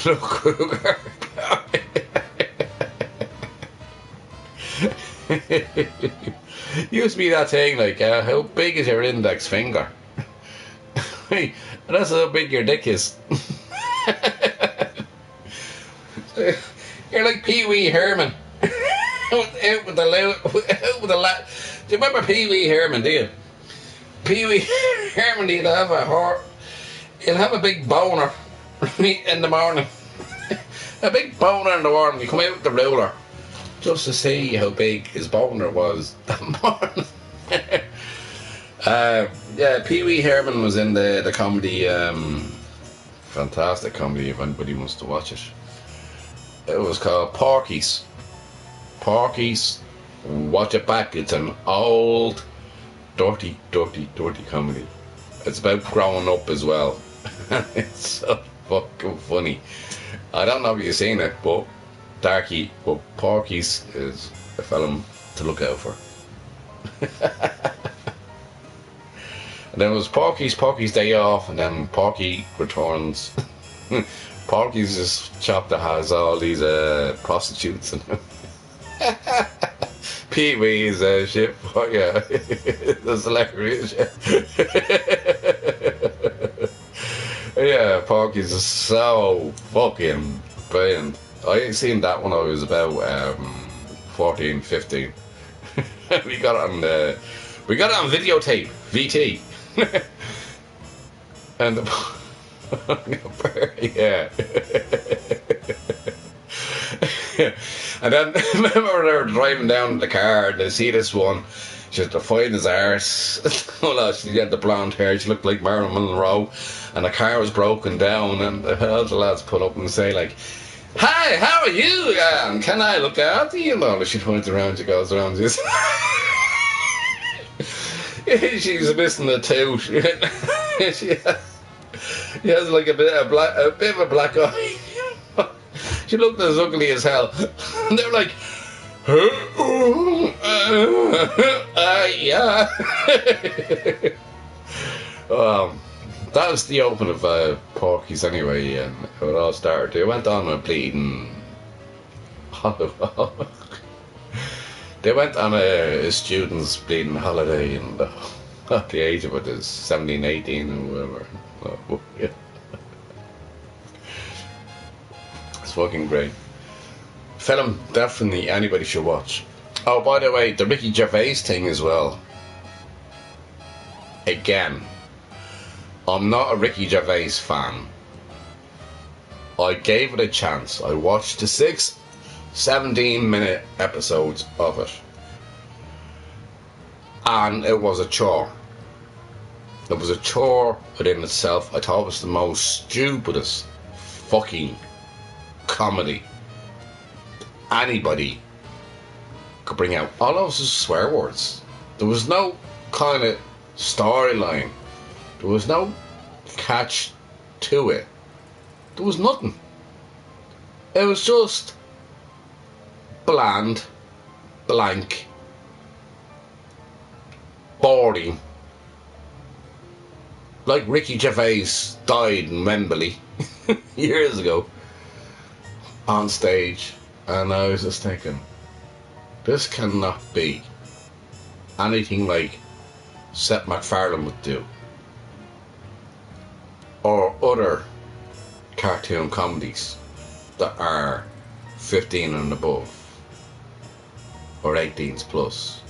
Look, Kruger. Used to be that thing like, how big is your index finger? Hey, that's how big your dick is. You're like Pee Wee Herman. Out with the lad. Do you remember Pee Wee Herman? Do you? Pee Wee Herman, he'll have a big boner in the morning. A big boner in the morning. You come out with the ruler just to see how big his boner was that morning. Yeah, Pee Wee Herman was in the comedy, fantastic comedy if anybody wants to watch it. It was called Porky's. Porky's, watch it back. It's an old, dirty comedy. It's about growing up as well. It's so fucking funny. I don't know if you've seen it, but Darky, but Porky's is a film to look out for. And then it was Porky's Day Off, and then Porky Returns. Porky's this shop that has all these prostitutes and Pee Wee's shit. Oh yeah, that's hilarious. Yeah, Porky's is so fucking brilliant. I seen that when I was about 14, 15. We got it on videotape, VT. And yeah. And then remember they were driving down the car and they see this one. She had to find his arse. Well, she had the blonde hair. She looked like Marilyn Monroe. And the car was broken down. And the lads put up and say like, "Hi, how are you? Can I look after you?" And she points around. She goes around. She's missing a tooth. She has like a bit of a black eye. She looked as ugly as hell. And they're like, yeah. That was the open of Porky's anyway, and it all started. They went on a bleeding. They went on a student's bleeding holiday, and at the age of it is 17, 18 or whatever. Oh, yeah. It's fucking great. Film definitely anybody should watch. Oh, by the way, the Ricky Gervais thing as well. Again, I'm not a Ricky Gervais fan. I gave it a chance. I watched the 17-minute episodes of it, and it was a chore. It was a chore within itself. I thought it was the most stupidest fucking comedy anybody could bring out. All those was swear words. There was no kind of storyline. There was no catch to it. There was nothing. It was just bland, blank, boring. Like Ricky Gervais died in Wembley years ago on stage, and I was just thinking, this cannot be anything like Seth MacFarlane would do, or other cartoon comedies that are 15 and above. or 18s plus.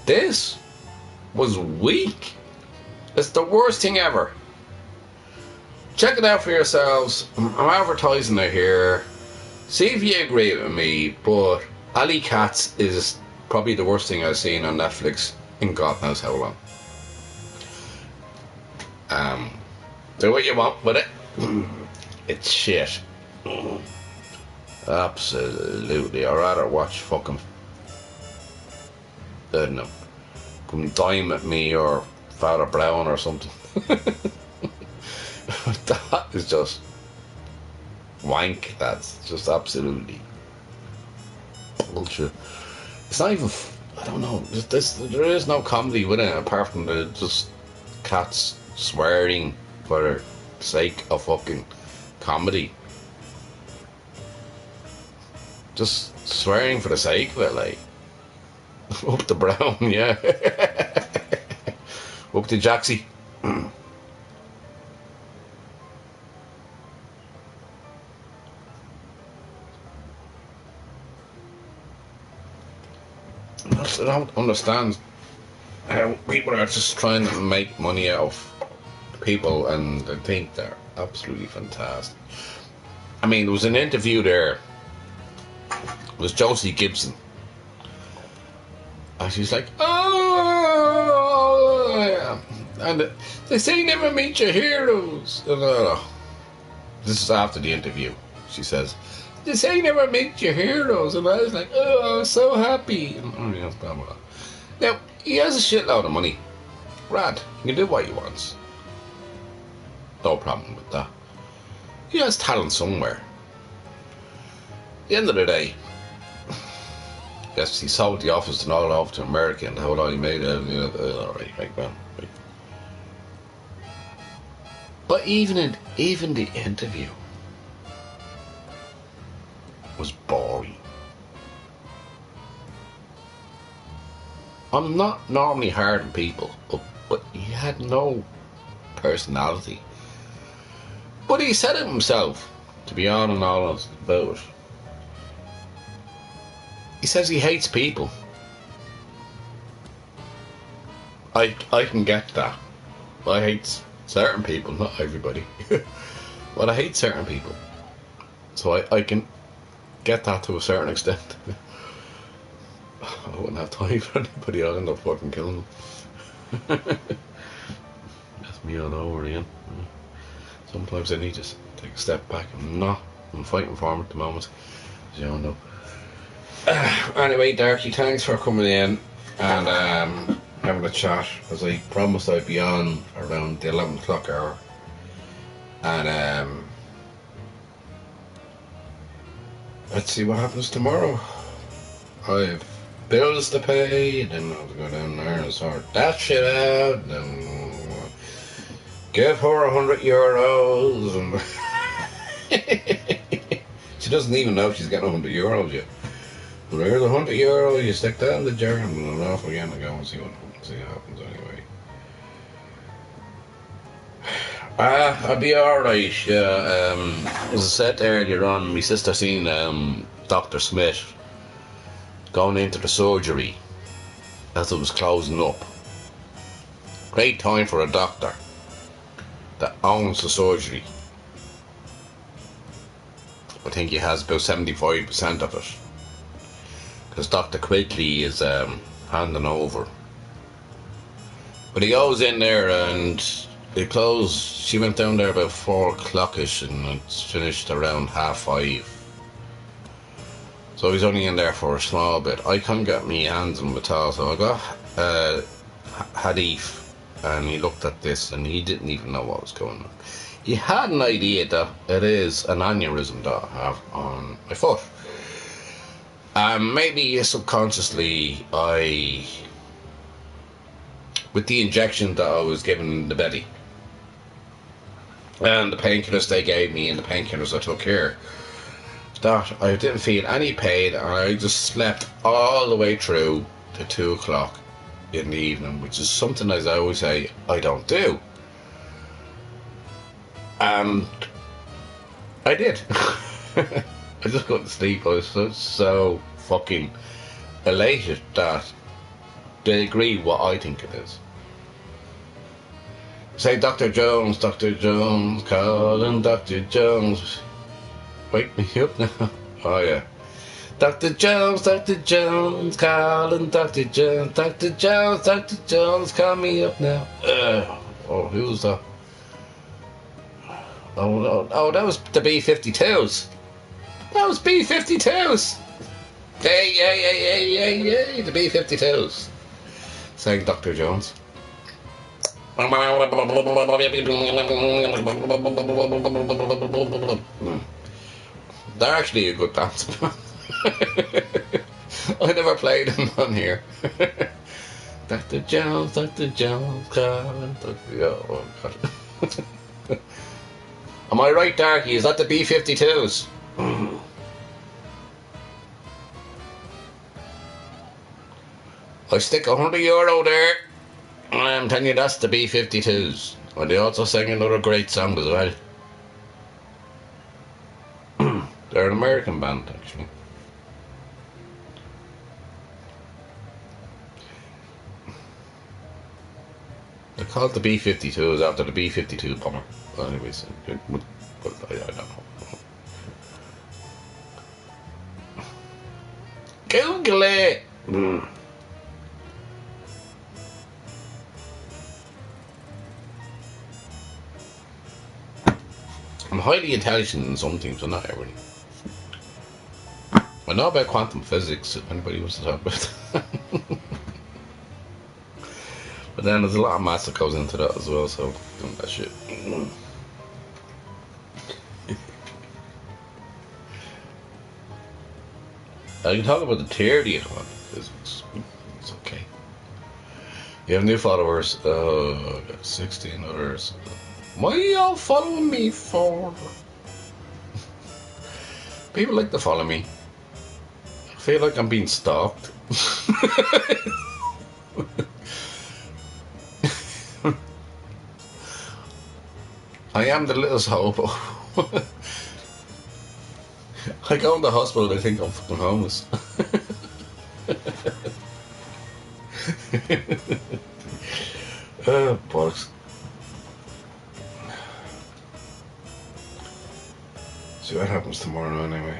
This was weak. It's the worst thing ever. Check it out for yourselves. I'm advertising it here. See if you agree with me, but Alley Cats is probably the worst thing I've seen on Netflix in God knows how long. Do what you want with it. It's shit. Absolutely. I'd rather watch fucking, I don't know, Come Dine With Me or Father Brown or something. That is just wank. That's just absolutely bullshit. It's not even, I don't know, there is no comedy with it apart from the just cats swearing for the sake of fucking comedy. Just swearing for the sake of it, like. Up the Brown, yeah. Up to Jaxie. I don't understand how people are just trying to make money out of people and they think they're absolutely fantastic. I mean, there was an interview there. It was Josie Gibson. And she's like, oh, yeah. And they say never meet your heroes. This is after the interview. She says, they say never meet your heroes. And I was like, oh, I'm so happy. And, blah, blah. Now, he has a shitload of money. Rad. He can do what he wants. No problem with that. He has talent somewhere. At the end of the day, yes, he sold The Office and all over to America and how he made it. Alright, right, well. Right. But even the interview was boring. I'm not normally hard on people, but he had no personality. But he said it himself, to be on and honest about it. He says he hates people. I can get that. I hate certain people, not everybody. But I hate certain people. So I can get that to a certain extent. I wouldn't have time for anybody. I'll end up fucking killing them. That's me all over again. Sometimes I need to take a step back. I'm fighting for him at the moment, as you all know. Anyway, Darky, thanks for coming in and having a chat. As I promised, I'd be on around the 11 o'clock hour. And let's see what happens tomorrow. I've bills to pay, then I'll go down there and sort that shit out, and give her €100. And she doesn't even know she's getting €100 yet. Well, there's €100. You stick that in the jar and then off again and go and see what happens anyway. I'll be alright. As I said earlier on, my sister seen Dr. Smith going into the surgery as it was closing up. Great time for a doctor that owns the surgery. I think he has about 75% of it. Because Dr. Quigley is handing over. But he goes in there and they close. She went down there about 4 o'clock-ish and it's finished around 5:30. So he's only in there for a small bit. I couldn't get my hands on him at all, so I got Hadif and he looked at this and he didn't even know what was going on. He had an idea that it is an aneurysm that I have on my foot. Maybe subconsciously with the injection that I was given in the belly and the painkillers they gave me and the painkillers I took here, that I didn't feel any pain and I just slept all the way through to 2 o'clock in the evening, which is something, as I always say, I don't do. And I did. I just couldn't sleep. I was so fucking elated that they agree what I think it is. Say Dr. Jones, calling Dr. Jones. Wake me up now. Oh yeah. Dr. Jones, calling Dr. Jones, Dr. Jones, call me up now. Oh, who's that? Oh, no. Oh, that was the B-52s. That was B-52s. Yay, the B-52s. Saying Dr. Jones. They're actually a good dance band. I never played them on here. Dr. Jones, calling Dr. Oh, God. Am I right, Darky? Is that the B-52s? I stick €100 there. I'm telling you, that's the B-52s. And they also sang another great song as well. They're an American band, actually. They're called the B-52s after the B-52 bomber. Well, anyways, I don't know. Google it! I'm highly intelligent in some things, but not everything. I know about quantum physics, if anybody wants to talk about that. But then there's a lot of maths that goes into that as well, so doing that shit. I can talk about the theory of quantum physics. It's okay. You have new followers. 16 others. Why are y'all following me for? People like to follow me. I feel like I'm being stalked. I am the littlest hobo. I go in the hospital, they think I'm fucking homeless. Bollocks. See what happens tomorrow anyway.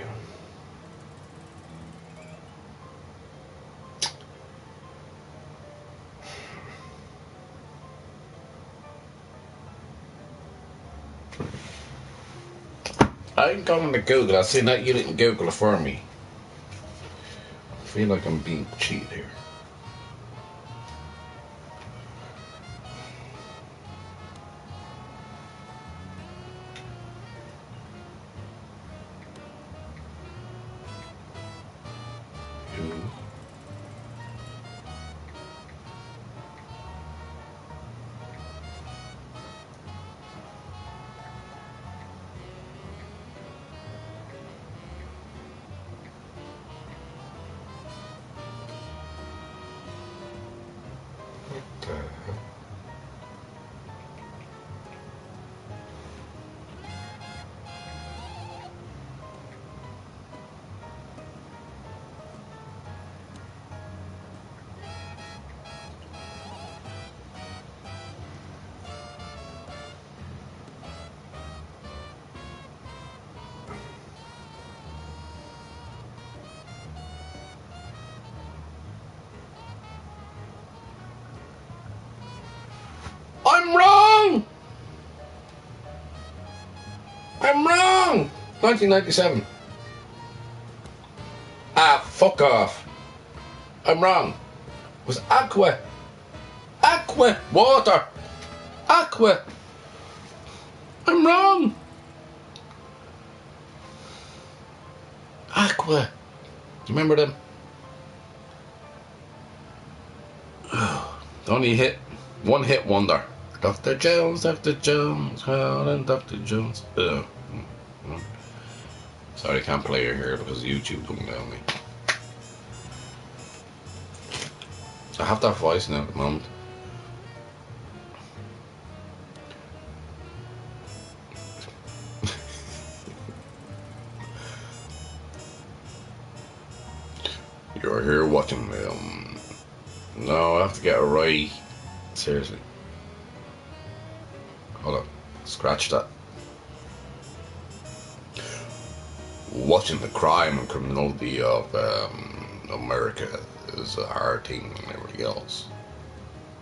I'm going to Google. I see that you didn't Google it for me. I feel like I'm being cheated here. I'm wrong! I'm wrong! 1997. Ah, fuck off. I'm wrong. It was aqua. Aqua. Water. Aqua. I'm wrong. Aqua. Do you remember them? Only one hit wonder. Dr. Jones, calling Dr. Jones. Sorry, I can't play her here because YouTube won't allow me. I have that voice now at the moment. You're here watching me. No, I have to get it right. Seriously. Hold on. Scratch that. Watching the crime and criminality of America is a hard thing than everything else.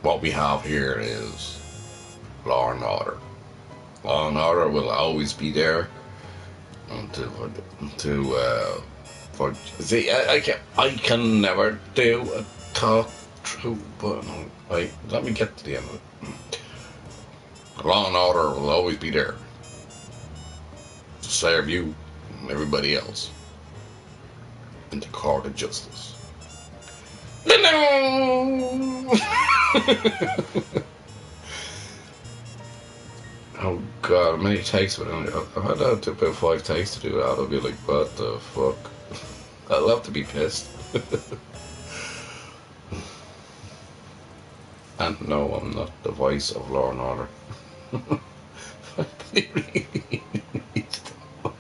What we have here is law and order. Law and order will always be there for see, I can never do a talk through, but let me get to the end of it. Law and order will always be there to serve you and everybody else in the court of justice. Oh god, how many takes would I've had that took about 5 takes to do that. I'll be like, what the fuck? I'll have to be pissed. And no, I'm not the voice of law and order. But it really needs to know.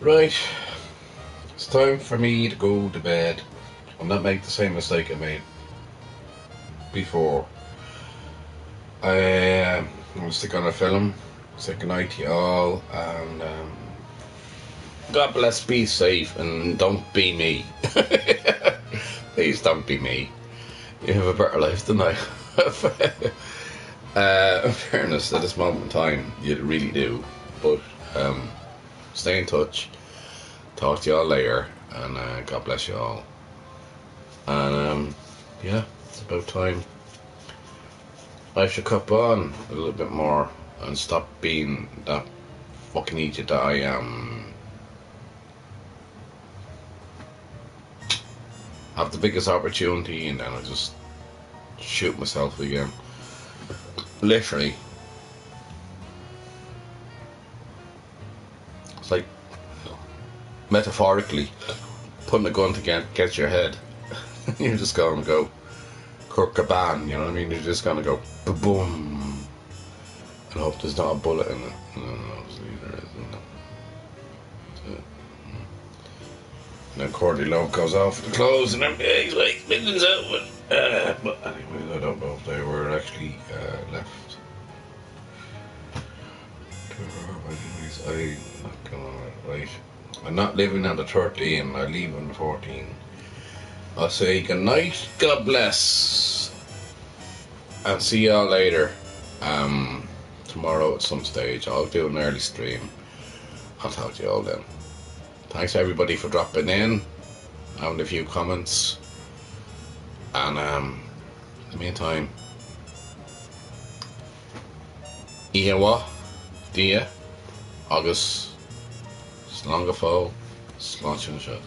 Right, it's time for me to go to bed and not make the same mistake I made before. I'm going to stick on a film, say goodnight to you all, and God bless, be safe, and don't be me. Please don't be me. You have a better life than I have. In fairness, at this moment in time, you really do, but stay in touch. Talk to you all later, and God bless you all. And yeah, it's about time I should cut on a little bit more and stop being that fucking idiot that I am. Have the biggest opportunity and then I just shoot myself again. Literally. It's like metaphorically putting a gun to get your head. You're just going to go Kurt Cobain, you know what I mean? You're just going to go boom and hope there's not a bullet in it. No, obviously there isn't. And then Courtney Love goes off with the clothes and then he's like millions out. But anyways, I don't know if they were actually left. Anyways, I'm not gonna right. I'm not living on the 13, I leave on the 14. I'll say good night, God bless, and see y'all later. Tomorrow at some stage, I'll do an early stream. I'll talk to you all then. Thanks everybody for dropping in, having a few comments, and in the meantime, Iawa, Dia, August, Slongafo, Slaughter and Shot.